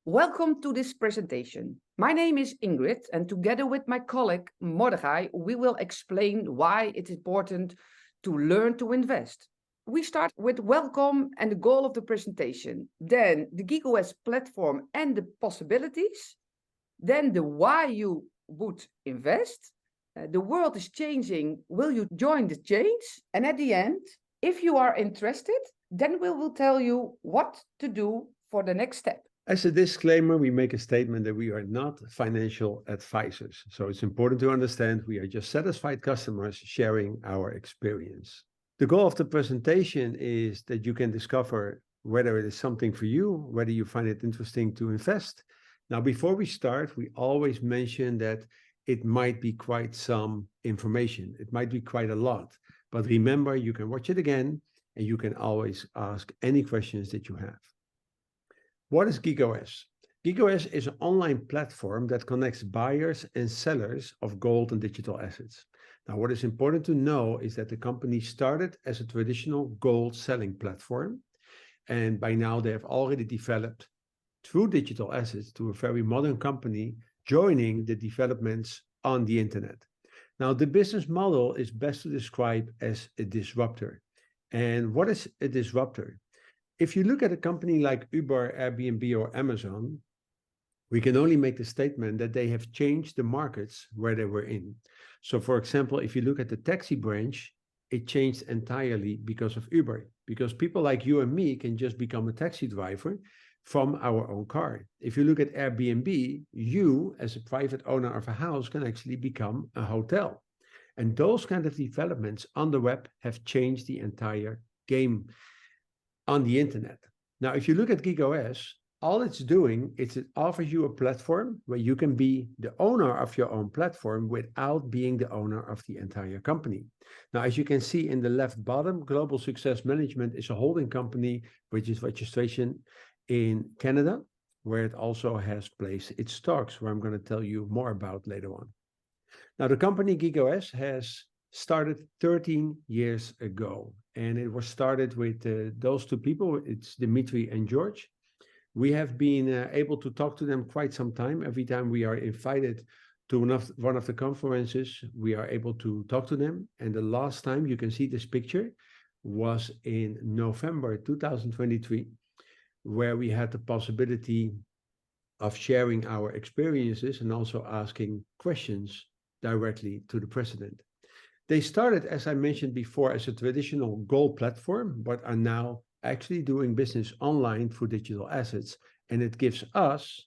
Welcome to this presentation. My name is Ingrid, and together with my colleague Mordechai, we will explain why it is important to learn to invest. We start with welcome and the goal of the presentation, then the GIGOS platform and the possibilities, then the why you would invest. The world is changing. Will you join the change? And at the end, if you are interested, then we will tell you what to do for the next step. As a disclaimer, we make a statement that we are not financial advisors. So it's important to understand we are just satisfied customers sharing our experience. The goal of the presentation is that you can discover whether it is something for you, whether you find it interesting to invest. Now, before we start, we always mention that it might be quite some information. It might be quite a lot. But remember, you can watch it again and you can always ask any questions that you have. What is GIGOS? GIGOS is an online platform that connects buyers and sellers of gold and digital assets. Now, what is important to know is that the company started as a traditional gold selling platform, and by now they have already developed through digital assets to a very modern company joining the developments on the internet. Now, the business model is best to describe as a disruptor. And what is a disruptor? If you look at a company like Uber, Airbnb, or Amazon, we can only make the statement that they have changed the markets where they were in. So, for example, if you look at the taxi branch, it changed entirely because of Uber, because people like you and me can just become a taxi driver from our own car. If you look at Airbnb, you, as a private owner of a house, can actually become a hotel. And those kind of developments on the web have changed the entire game on the internet. Now, if you look at GIGOS, all it's doing is it offers you a platform where you can be the owner of your own platform without being the owner of the entire company. Now, as you can see in the left bottom, Global Success Management is a holding company which is registration in Canada, where it also has placed its stocks, where I'm going to tell you more about later on. Now, the company GIGOS has started 13 years ago, and it was started with those two people. It's Dimitri and George. We have been able to talk to them quite some time. Every time we are invited to one of the conferences, we are able to talk to them. And the last time you can see this picture was in November 2023, where we had the possibility of sharing our experiences and also asking questions directly to the president. They started, as I mentioned before, as a traditional gold platform, but are now actually doing business online through digital assets. And it gives us,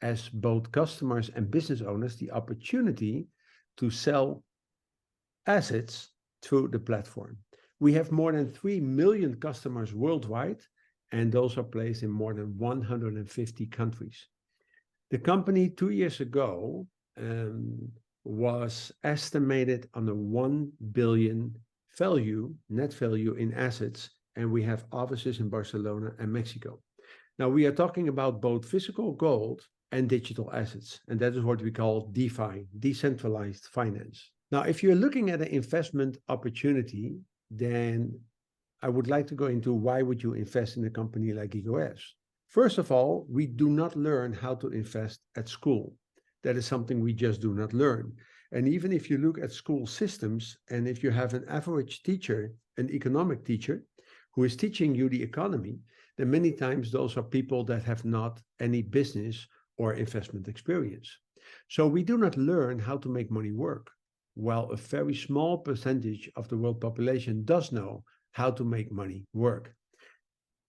as both customers and business owners, the opportunity to sell assets through the platform. We have more than 3 million customers worldwide, and those are placed in more than 150 countries. The company 2 years ago was estimated on a 1 billion value, net value in assets, and we have offices in Barcelona and Mexico. Now, we are talking about both physical gold and digital assets, and that is what we call DeFi, decentralized finance. Now, if you're looking at an investment opportunity, then I would like to go into why would you invest in a company like GIGOS. First of all, we do not learn how to invest at school. That is something we just do not learn. And even if you look at school systems, and if you have an average teacher, an economic teacher, who is teaching you the economy, then many times those are people that have not any business or investment experience. So we do not learn how to make money work, while a very small percentage of the world population does know how to make money work.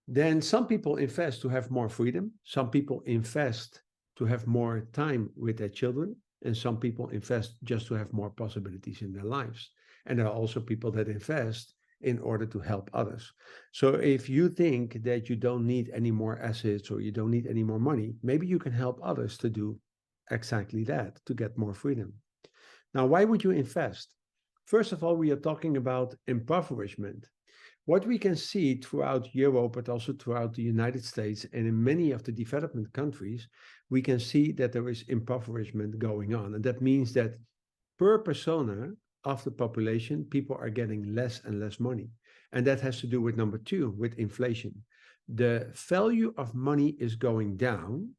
Then some people invest to have more freedom. Some people invest to have more time with their children, and some people invest just to have more possibilities in their lives. And there are also people that invest in order to help others. So if you think that you don't need any more assets or you don't need any more money, maybe you can help others to do exactly that, to get more freedom. Now, why would you invest? First of all, we are talking about impoverishment. What we can see throughout Europe, but also throughout the United States and in many of the development countries, we can see that there is impoverishment going on. And that means that per persona of the population, people are getting less and less money. And that has to do with number two, with inflation. The value of money is going down,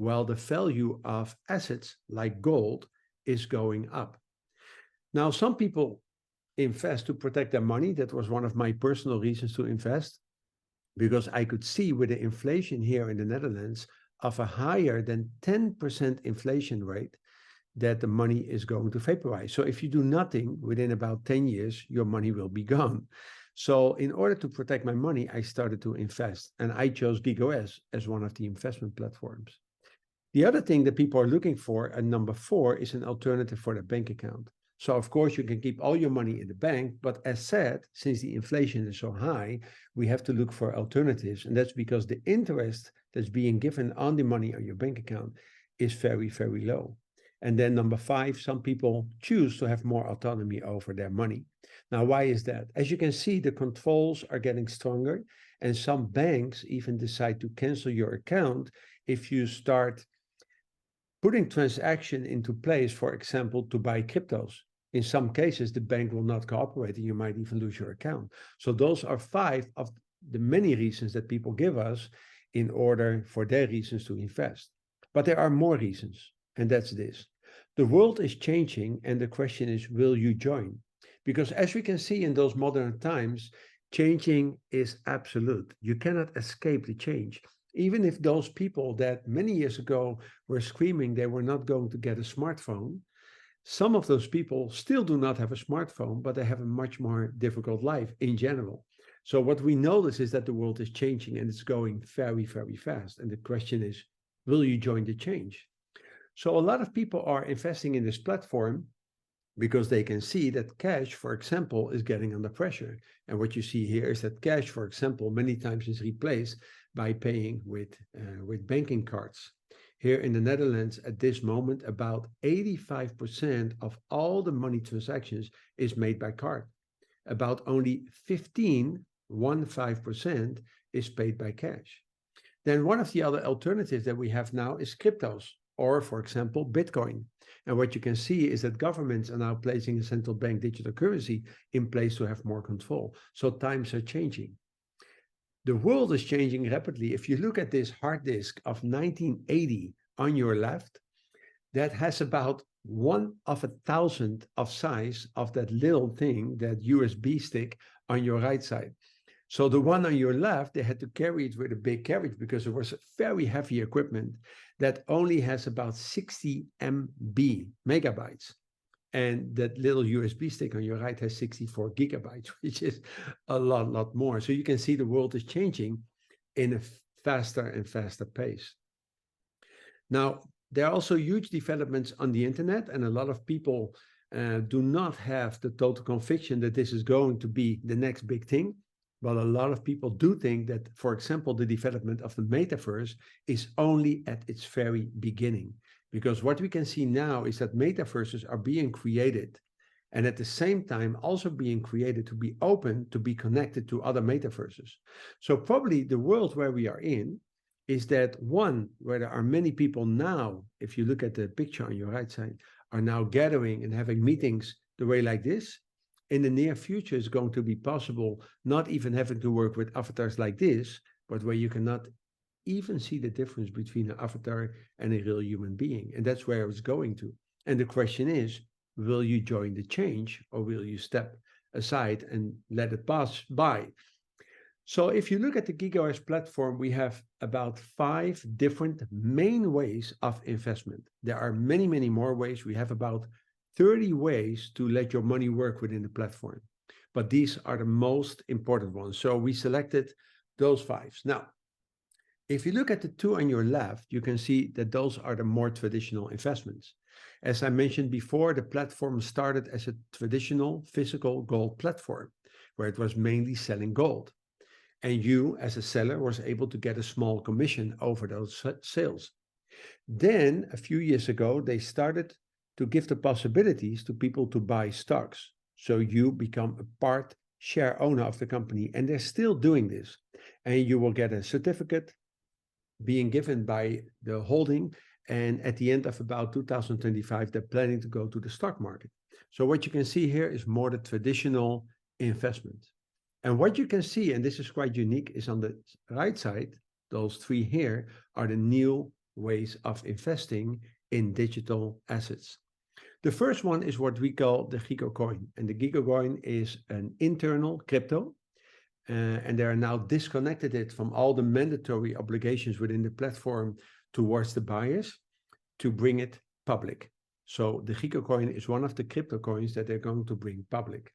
while the value of assets like gold is going up. Now, some people invest to protect their money. That was one of my personal reasons to invest, because I could see with the inflation here in the Netherlands of a higher than 10% inflation rate, that the money is going to vaporize. So if you do nothing, within about 10 years, your money will be gone. So in order to protect my money, I started to invest, and I chose GIGOS as one of the investment platforms. The other thing that people are looking for, and number 4, is an alternative for their bank account. So of course you can keep all your money in the bank, but as said, since the inflation is so high, we have to look for alternatives. And that's because the interest that's being given on the money on your bank account is very, very low. And then number 5, some people choose to have more autonomy over their money. Now, why is that? As you can see, the controls are getting stronger, and some banks even decide to cancel your account if you start putting transaction into place, for example, to buy cryptos. In some cases, the bank will not cooperate and you might even lose your account. So those are 5 of the many reasons that people give us in order for their reasons to invest. But there are more reasons, and that's this. The world is changing, and the question is, will you join? Because as we can see in those modern times, changing is absolute. You cannot escape the change. Even if those people that many years ago were screaming they were not going to get a smartphone, some of those people still do not have a smartphone, but they have a much more difficult life in general. So what we notice is that the world is changing, and it's going very, very fast. And the question is, will you join the change? So a lot of people are investing in this platform because they can see that cash, for example, is getting under pressure. And what you see here is that cash, for example, many times is replaced by paying with banking cards. Here in the Netherlands, at this moment, about 85% of all the money transactions is made by card. About only 15% is paid by cash. Then one of the other alternatives that we have now is cryptos, or for example, Bitcoin. And what you can see is that governments are now placing a central bank digital currency in place to have more control. So times are changing. The world is changing rapidly. If you look at this hard disk of 1980 on your left, that has about 1/1,000 of size of that little thing, that USB stick on your right side. So the one on your left, they had to carry it with a big carriage because it was very heavy equipment that only has about 60 megabytes. And that little USB stick on your right has 64 gigabytes, which is a lot more. So you can see the world is changing in a faster and faster pace. Now, there are also huge developments on the internet, and a lot of people do not have the total conviction that this is going to be the next big thing. But a lot of people do think that, for example, the development of the metaverse is only at its very beginning. Because what we can see now is that metaverses are being created, and at the same time also being created to be open, to be connected to other metaverses. So probably the world where we are in is that one where there are many people now, if you look at the picture on your right side, are now gathering and having meetings the way like this. In the near future, it's going to be possible not even having to work with avatars like this, but where you cannot even see the difference between an avatar and a real human being. And that's where it's going to. And the question is, will you join the change, or will you step aside and let it pass by? So if you look at the GIGOS platform, we have about 5 different main ways of investment. There are many, many more ways. We have about 30 ways to let your money work within the platform. But these are the most important ones. So we selected those 5. Now, if you look at the 2 on your left, you can see that those are the more traditional investments. As I mentioned before, the platform started as a traditional physical gold platform, where it was mainly selling gold. And you, as a seller, was able to get a small commission over those sales. Then, a few years ago, they started to give the possibilities to people to buy stocks. So you become a part share owner of the company, and they're still doing this. And you will get a certificate being given by the holding. And at the end of about 2025, they're planning to go to the stock market. So what you can see here is more the traditional investment. And what you can see, and this is quite unique, is on the right side, those 3 here are the new ways of investing in digital assets. The first one is what we call the GIGO coin. And the GIGO coin is an internal crypto. And they are now disconnected it from all the mandatory obligations within the platform towards the buyers to bring it public. So the GIGO coin is one of the crypto coins that they're going to bring public.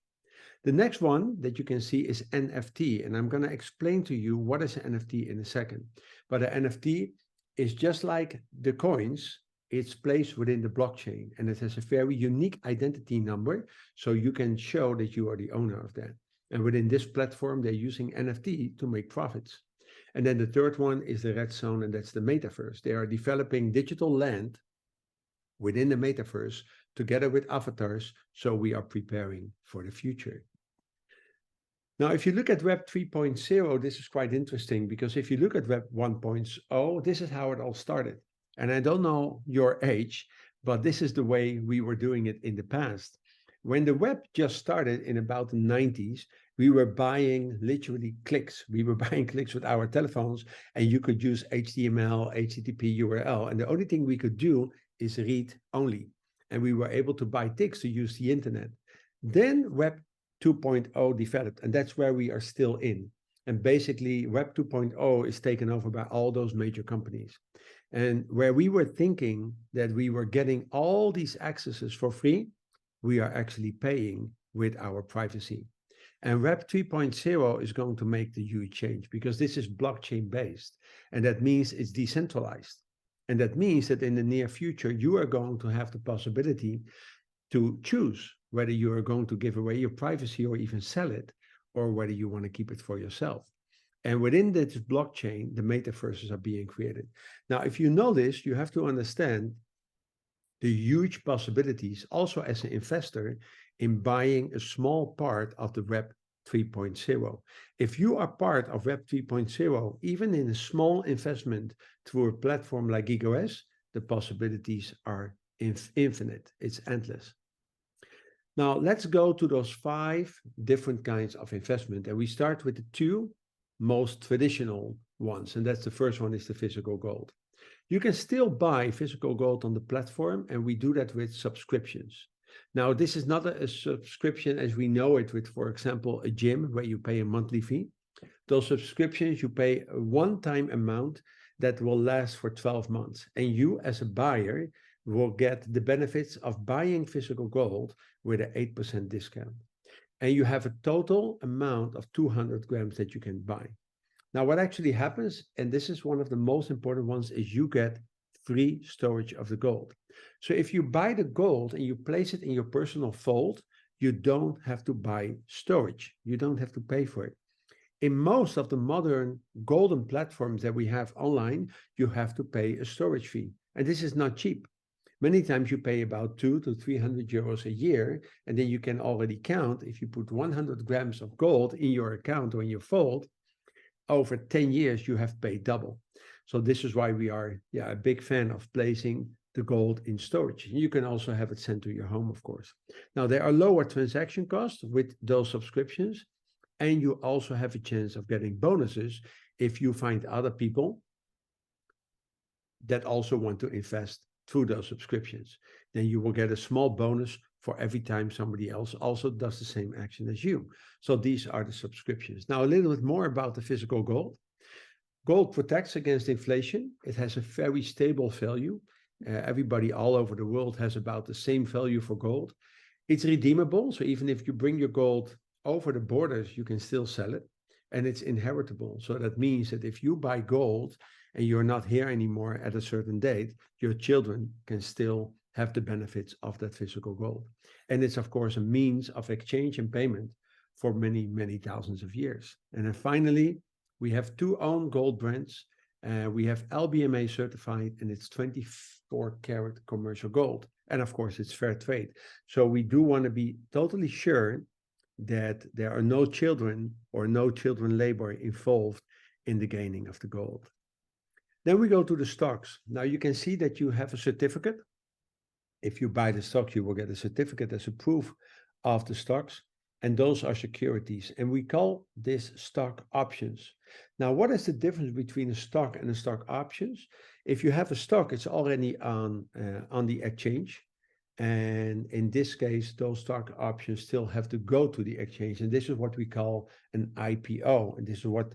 The next one that you can see is NFT, and I'm going to explain to you what is an NFT in a second. But an NFT is just like the coins, it's placed within the blockchain, and it has a very unique identity number, so you can show that you are the owner of that. And within this platform, they're using NFT to make profits. And then the third one is the red zone, and that's the metaverse. They are developing digital land within the metaverse together with avatars, so we are preparing for the future. Now, if you look at Web 3.0, this is quite interesting, because if you look at Web 1.0, this is how it all started. And I don't know your age, but this is the way we were doing it in the past. When the web just started in about the 90s, we were buying literally clicks. We were buying clicks with our telephones, and you could use HTML, HTTP URL. And the only thing we could do is read only. And we were able to buy ticks to use the internet. Then Web 2.0 developed, and that's where we are still in. And basically, Web 2.0 is taken over by all those major companies. And where we were thinking that we were getting all these accesses for free, we are actually paying with our privacy. And Web 3.0 is going to make the huge change, because this is blockchain based. And that means it's decentralized. And that means that in the near future, you are going to have the possibility to choose whether you are going to give away your privacy or even sell it, or whether you want to keep it for yourself. And within this blockchain, the metaverses are being created. Now, if you know this, you have to understand the huge possibilities also as an investor in buying a small part of the Web 3.0. If you are part of Web 3.0, even in a small investment through a platform like GIGOS, the possibilities are infinite. It's endless. Now, let's go to those 5 different kinds of investment. And we start with the 2 most traditional ones. And that's the first one is the physical gold. You can still buy physical gold on the platform, and we do that with subscriptions. Now, this is not a subscription as we know it with, for example, a gym where you pay a monthly fee. Those subscriptions, you pay a one-time amount that will last for 12 months. And you, as a buyer, will get the benefits of buying physical gold with an 8% discount. And you have a total amount of 200 grams that you can buy. Now, what actually happens, and this is one of the most important ones, is you get free storage of the gold. So if you buy the gold and you place it in your personal vault, you don't have to buy storage. You don't have to pay for it. In most of the modern golden platforms that we have online, you have to pay a storage fee. And this is not cheap. Many times you pay about 200 to 300 euros a year, and then you can already count, if you put 100 grams of gold in your account or in your vault, over 10 years, you have paid double. So this is why we are a big fan of placing the gold in storage. You can also have it sent to your home, of course. Now, there are lower transaction costs with those subscriptions, and you also have a chance of getting bonuses if you find other people that also want to invest through those subscriptions. Then you will get a small bonus for every time somebody else also does the same action as you. So these are the subscriptions. Now, a little bit more about the physical gold. Gold protects against inflation. It has a very stable value. Everybody all over the world has about the same value for gold. It's redeemable. So even if you bring your gold over the borders, you can still sell it. And it's inheritable. So that means that if you buy gold and you're not here anymore at a certain date, your children can still have the benefits of that physical gold. And it's, of course, a means of exchange and payment for many, many thousands of years. And then finally, we have 2 own gold brands. We have LBMA certified, and it's 24 karat commercial gold. And of course, it's fair trade. So we do want to be totally sure that there are no children or no children labor involved in the gaining of the gold. Then we go to the stocks. Now you can see that you have a certificate. If you buy the stock, you will get a certificate as a proof of the stocks. And those are securities. And we call this stock options. Now, what is the difference between a stock and a stock options? If you have a stock, it's already on the exchange. And in this case, those stock options still have to go to the exchange. And this is what we call an IPO. And this is what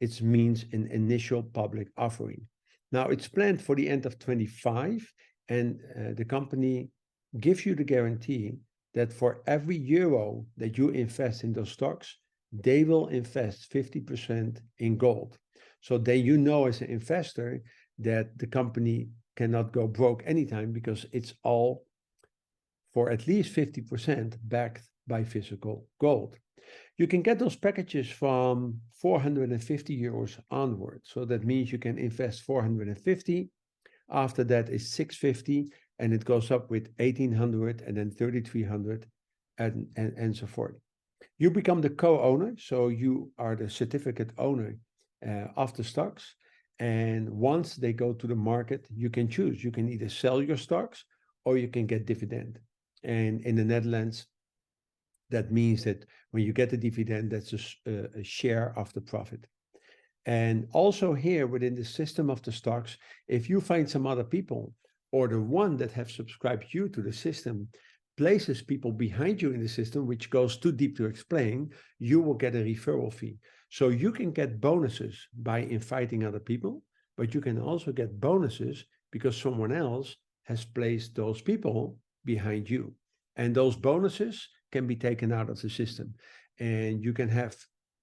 it means in initial public offering. Now, it's planned for the end of 25, and the company gives you the guarantee that for every euro that you invest in those stocks, they will invest 50% in gold. So then you know as an investor that the company cannot go broke anytime because it's all for at least 50% backed by physical gold. You can get those packages from 450 euros onward. So that means you can invest 450. After that is 650, and it goes up with 1800 and then 3300 and so forth. You become the co-owner, so you are the certificate owner of the stocks. And once they go to the market, you can choose. You can either sell your stocks or you can get dividend. And in the Netherlands, that means that when you get the dividend, that's a share of the profit. And also here within the system of the stocks, if you find some other people or the one that have subscribed you to the system places people behind you in the system, which goes too deep to explain, you will get a referral fee. So you can get bonuses by inviting other people, but you can also get bonuses because someone else has placed those people behind you. And those bonuses can be taken out of the system. And you can have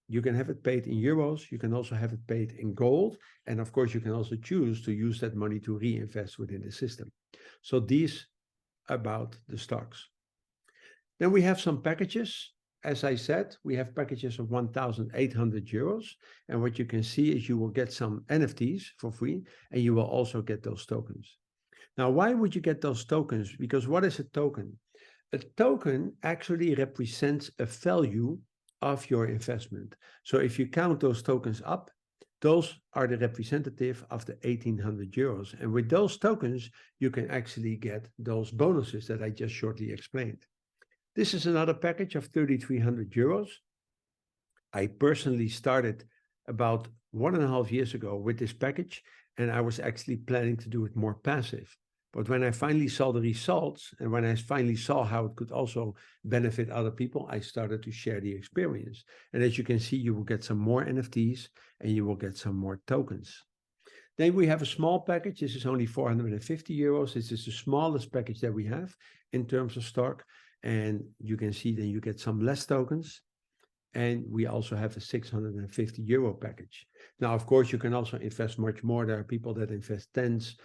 it paid in euros. You can also have it paid in gold. And of course, you can also choose to use that money to reinvest within the system. So these about the stocks. Then we have some packages. As I said, we have packages of 1,800 euros. And what you can see is you will get some NFTs for free, and you will also get those tokens. Now, why would you get those tokens? Because what is a token? A token actually represents a value of your investment. So if you count those tokens up, those are the representative of the 1,800 euros. And with those tokens, you can actually get those bonuses that I just shortly explained. This is another package of 3,300 euros. I personally started about 1.5 years ago with this package, and I was actually planning to do it more passive. But when I finally saw the results and when I finally saw how it could also benefit other people, I started to share the experience. And as you can see, you will get some more NFTs and you will get some more tokens. Then we have a small package. This is only 450 euros. This is the smallest package that we have in terms of stock. And you can see that you get some less tokens. And we also have a 650 euro package. Now, of course, you can also invest much more. There are people that invest tens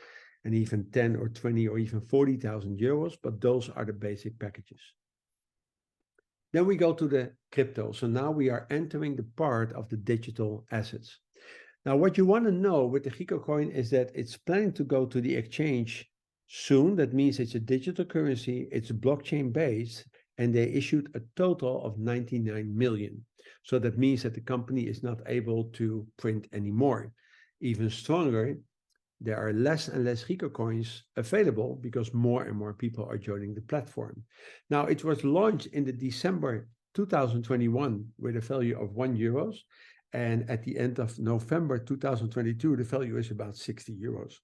and even 10 or 20 or even 40,000 euros, but those are the basic packages. Then we go to the crypto. So now we are entering the part of the digital assets. Now, what you want to know with the GIGO coin is that it's planning to go to the exchange soon. That means it's a digital currency, it's blockchain based, and they issued a total of 99 million. So that means that the company is not able to print anymore. Even stronger, there are less and less GIGO coins available because more and more people are joining the platform. Now, it was launched in the December 2021 with a value of €1. And at the end of November 2022, the value is about 60 euros.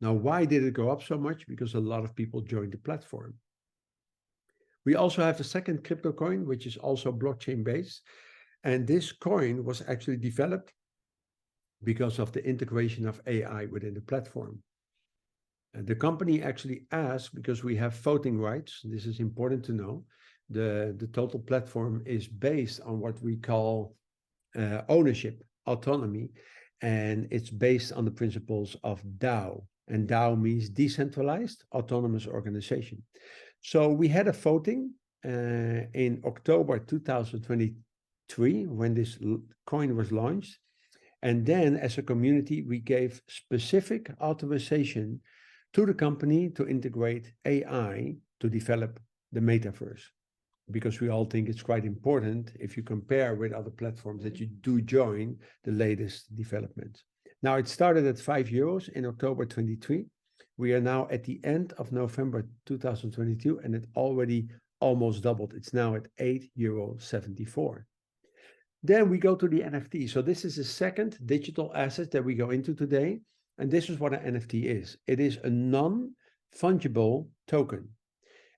Now, why did it go up so much? Because a lot of people joined the platform. We also have a second crypto coin, which is also blockchain based. And this coin was actually developed because of the integration of AI within the platform. And the company actually asked, because we have voting rights, this is important to know, the total platform is based on what we call ownership, autonomy, and it's based on the principles of DAO. And DAO means decentralized autonomous organization. So we had a voting in October 2023 when this coin was launched. And then as a community, we gave specific authorization to the company to integrate AI to develop the metaverse. Because we all think it's quite important if you compare with other platforms that you do join the latest developments. Now it started at €5 in October 23. We are now at the end of November 2022 and it already almost doubled. It's now at €8.74. Then we go to the NFT. So this is the second digital asset that we go into today. And this is what an NFT is. It is a non-fungible token.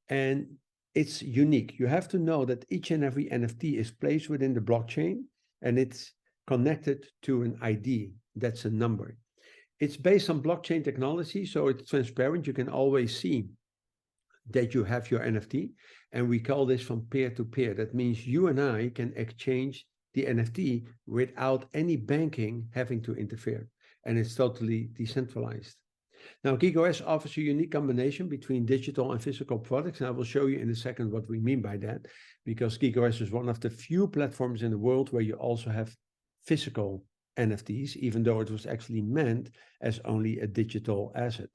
And it's unique. You have to know that each and every NFT is placed within the blockchain and it's connected to an ID. That's a number. It's based on blockchain technology, so it's transparent. You can always see that you have your NFT. And we call this from peer to peer. That means you and I can exchange the NFT without any banking having to interfere. And it's totally decentralized. Now, GIGOS offers a unique combination between digital and physical products, and I will show you in a second what we mean by that, because GIGOS is one of the few platforms in the world where you also have physical NFTs, even though it was actually meant as only a digital asset.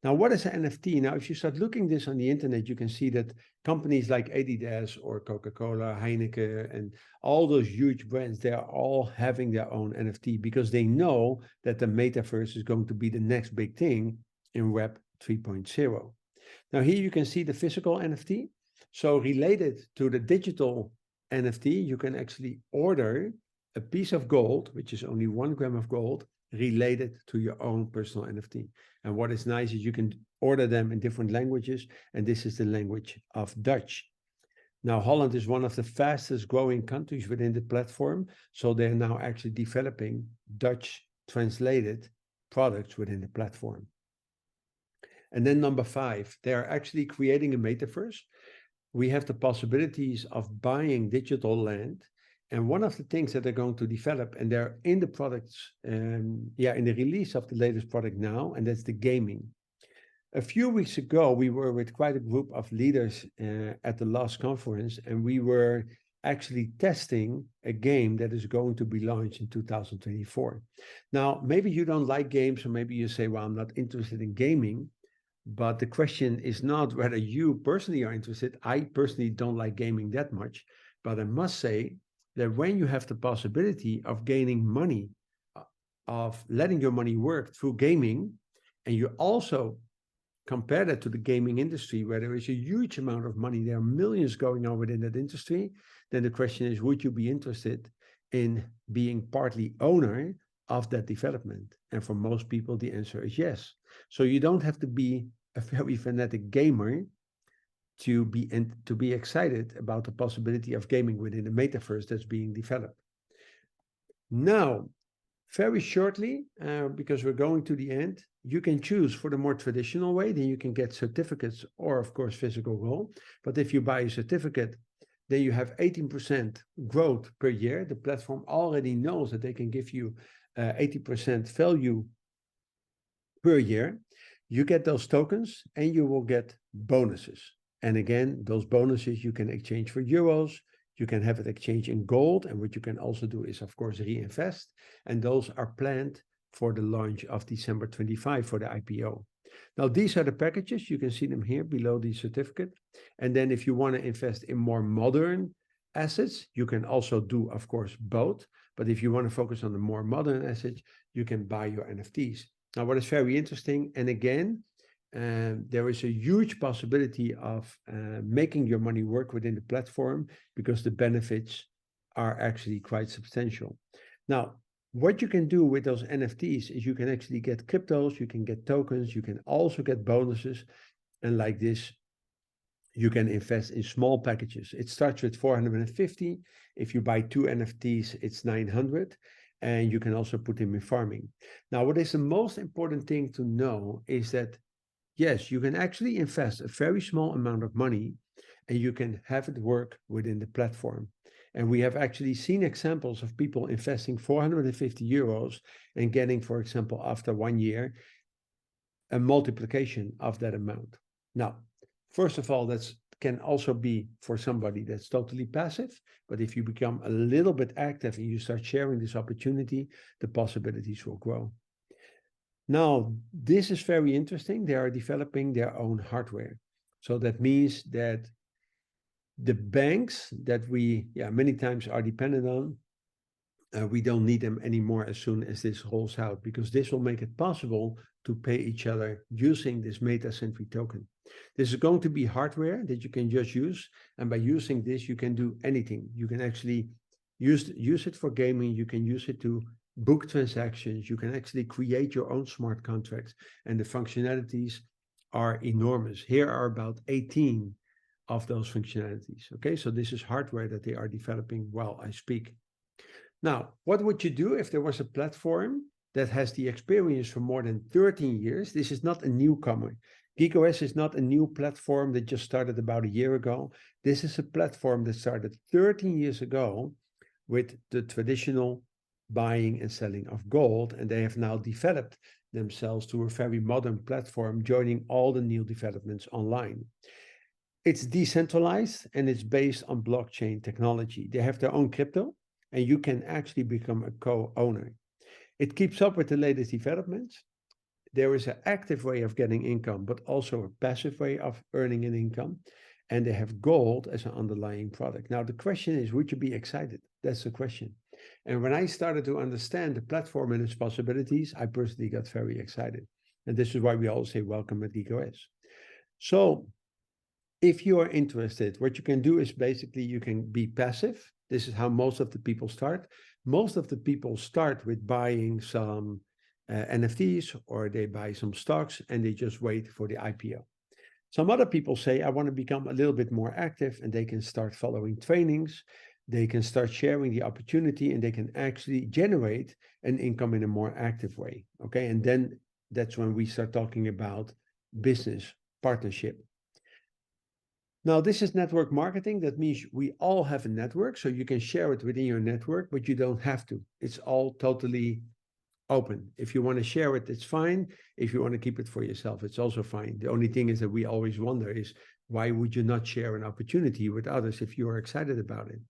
Now, what is an NFT? Now, if you start looking this on the internet, you can see that companies like Adidas or Coca-Cola, Heineken, and all those huge brands, they are all having their own NFT because they know that the metaverse is going to be the next big thing in Web 3.0. Now, here you can see the physical NFT. So related to the digital NFT, you can actually order a piece of gold, which is only 1 gram of gold, related to your own personal NFT. And what is nice is you can order them in different languages, and this is the language of Dutch. Now, Holland is one of the fastest growing countries within the platform, so they're now actually developing Dutch translated products within the platform. And then number 5, they are actually creating a metaverse. We have the possibilities of buying digital land. And one of the things that they're going to develop, and they're in the products, in the release of the latest product now, and that's the gaming. A few weeks ago, we were with quite a group of leaders at the last conference, and we were actually testing a game that is going to be launched in 2024. Now, maybe you don't like games, or maybe you say, well, I'm not interested in gaming. But the question is not whether you personally are interested. I personally don't like gaming that much, but I must say that when you have the possibility of gaining money, of letting your money work through gaming, and you also compare that to the gaming industry, where there is a huge amount of money, there are millions going on within that industry, then the question is, would you be interested in being partly owner of that development? And for most people, the answer is yes. So you don't have to be a very fanatic gamer to be excited about the possibility of gaming within the metaverse that's being developed. Now, very shortly, because we're going to the end, you can choose for the more traditional way, then you can get certificates or, of course, physical gold. But if you buy a certificate, then you have 18% growth per year. The platform already knows that they can give you 80% value per year. You get those tokens and you will get bonuses. And again, those bonuses you can exchange for euros. You can have it exchange in gold. And what you can also do is, of course, reinvest. And those are planned for the launch of December 25 for the IPO. Now, these are the packages. You can see them here below the certificate. And then if you want to invest in more modern assets, you can also do, of course, both. But if you want to focus on the more modern assets, you can buy your NFTs. Now, what is very interesting, and again, there is a huge possibility of making your money work within the platform because the benefits are actually quite substantial. Now, what you can do with those NFTs is you can actually get cryptos, you can get tokens, you can also get bonuses. And like this, you can invest in small packages. It starts with 450. If you buy 2 NFTs, it's 900. And you can also put them in farming. Now, what is the most important thing to know is that, yes, you can actually invest a very small amount of money and you can have it work within the platform. And we have actually seen examples of people investing 450 euros and getting, for example, after 1 year, a multiplication of that amount. Now, first of all, that can also be for somebody that's totally passive. But if you become a little bit active and you start sharing this opportunity, the possibilities will grow. Now, this is very interesting. They are developing their own hardware. So that means that the banks that we many times are dependent on, we don't need them anymore as soon as this rolls out, because this will make it possible to pay each other using this MetaSentry token. This is going to be hardware that you can just use. And by using this, you can do anything. You can actually use it for gaming. You can use it to book transactions. You can actually create your own smart contracts, and the functionalities are enormous. Here are about 18 of those functionalities. Okay, so this is hardware that they are developing while I speak. Now, what would you do if there was a platform that has the experience for more than 13 years? This is not a newcomer. GIGOS is not a new platform that just started about a year ago. This is a platform that started 13 years ago with the traditional buying and selling of gold, and they have now developed themselves to a very modern platform, joining all the new developments online. It's decentralized and it's based on blockchain technology. They have their own crypto, and you can actually become a co-owner. It keeps up with the latest developments. There is an active way of getting income, but also a passive way of earning an income. And they have gold as an underlying product. Now, the question is, would you be excited? That's the question. And when I started to understand the platform and its possibilities, I personally got very excited. And this is why we all say welcome at GIGOS. So if you are interested, what you can do is basically you can be passive. This is how most of the people start. Most of the people start with buying some NFTs, or they buy some stocks and they just wait for the IPO. Some other people say, I want to become a little bit more active, and they can start following trainings. They can start sharing the opportunity, and they can actually generate an income in a more active way. Okay. And then that's when we start talking about business partnership. Now, this is network marketing. That means we all have a network, so you can share it within your network, but you don't have to. It's all totally open. If you want to share it, it's fine. If you want to keep it for yourself, it's also fine. The only thing is that we always wonder is, why would you not share an opportunity with others if you are excited about it?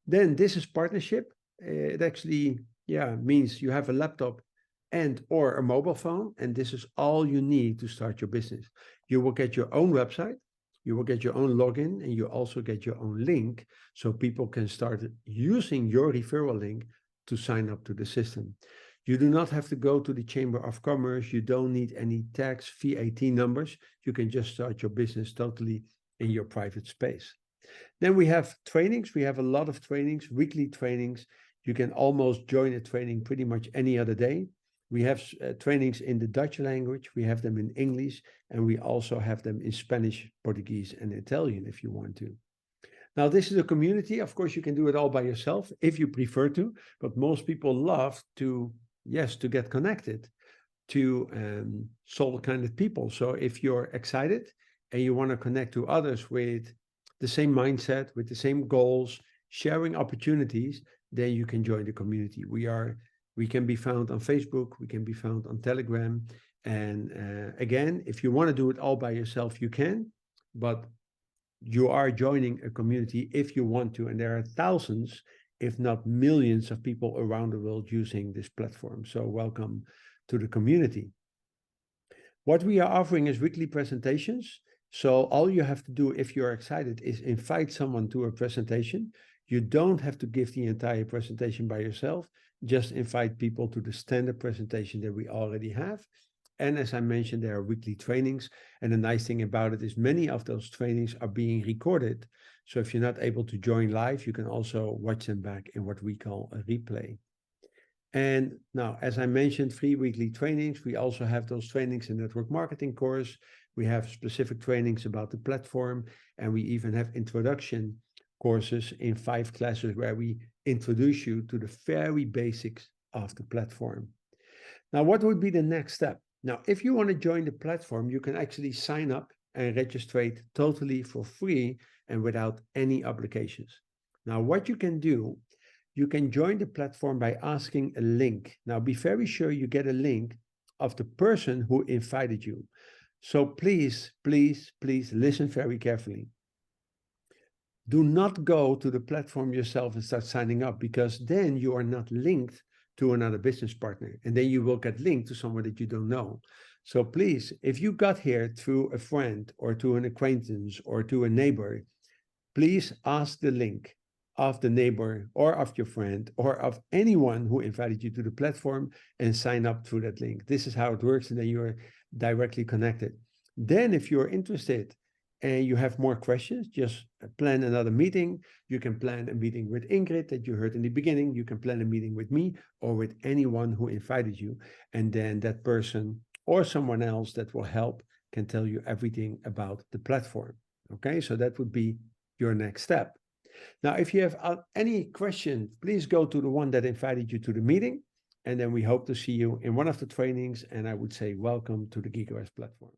Then this is partnership. It actually, means you have a laptop and or a mobile phone, and this is all you need to start your business. You will get your own website, you will get your own login, and you also get your own link, so people can start using your referral link to sign up to the system. You do not have to go to the Chamber of Commerce. You don't need any tax VAT numbers. You can just start your business totally in your private space. Then we have trainings. We have a lot of trainings, weekly trainings. You can almost join a training pretty much any other day. We have trainings in the Dutch language. We have them in English, and we also have them in Spanish, Portuguese, and Italian if you want to. Now, this is a community. Of course, you can do it all by yourself if you prefer to, but most people love to get connected to soul-kinded people. So if you're excited and you want to connect to others with the same mindset, with the same goals, sharing opportunities, then you can join the community. We can be found on Facebook, we can be found on Telegram. And again, if you want to do it all by yourself, you can, but you are joining a community if you want to, and there are thousands, if not millions, of people around the world using this platform. So welcome to the community. What we are offering is weekly presentations. So all you have to do if you're excited is invite someone to a presentation. You don't have to give the entire presentation by yourself. Just invite people to the standard presentation that we already have. And as I mentioned, there are weekly trainings. And the nice thing about it is many of those trainings are being recorded. So if you're not able to join live, you can also watch them back in what we call a replay. And now, as I mentioned, 3 weekly trainings. We also have those trainings in network marketing course. We have specific trainings about the platform, and we even have introduction courses in 5 classes where we introduce you to the very basics of the platform. Now, what would be the next step? Now, if you want to join the platform, you can actually sign up and register totally for free and without any obligations. Now, what you can do, you can join the platform by asking a link. Now, be very sure you get a link of the person who invited you. So please, please, please listen very carefully. Do not go to the platform yourself and start signing up, because then you are not linked to another business partner, and then you will get linked to someone that you don't know. So please, if you got here through a friend or to an acquaintance or to a neighbor, please ask the link of the neighbor or of your friend or of anyone who invited you to the platform and sign up through that link. This is how it works, and then you're directly connected. Then if you're interested and you have more questions, just plan another meeting. You can plan a meeting with Ingrid that you heard in the beginning. You can plan a meeting with me or with anyone who invited you. And then that person or someone else that will help can tell you everything about the platform. Okay, so that would be your next step. Now, if you have any questions, please go to the one that invited you to the meeting. And then we hope to see you in one of the trainings. And I would say welcome to the GIGOS platform.